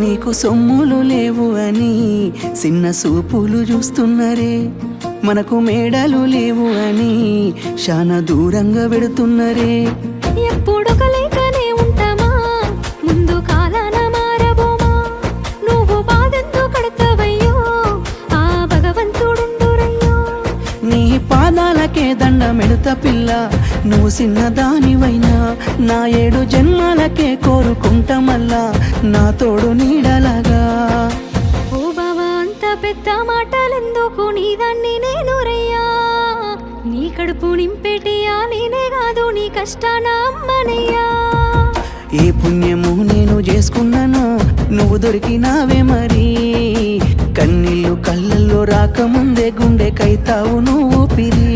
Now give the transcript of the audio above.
నీకు సొమ్ములు లేవు అని చిన్న సూపులు చూస్తున్నరే, మనకు మేడలు లేవు అని శానా దూరంగా పెడుతున్నరే. ఎప్పుడు కలేకనే ఉంటామా, ముందు కాలాన మారబోమా. నువ్వు బాధెందుకు కడతావయ్యో, ఆ భగవంతుడుండురయ్యో. నీ పాదాలకే దండమెడుత పిల్ల, నువ్వు చిన్నదానివైనా నా 7 జన్మాలకే కోరుకుంటా మళ్ళా నా తోడు నీడలాగా. ఓ బావా అంత పెద్ద మాటలెందుకు, నీదాన్ని నేను రయ్యా. నీ కడుపు నింపేటియా నేనే కాదు, నీ కష్టాన అమ్మనయ్యా. ఏ పుణ్యము నేను చేసుకున్నాను, నువ్వు దొరికినావే మరి. కన్నీళ్ళు కళ్ళల్లో రాకముందే గుండె కైతావు నువ్వు పిరి.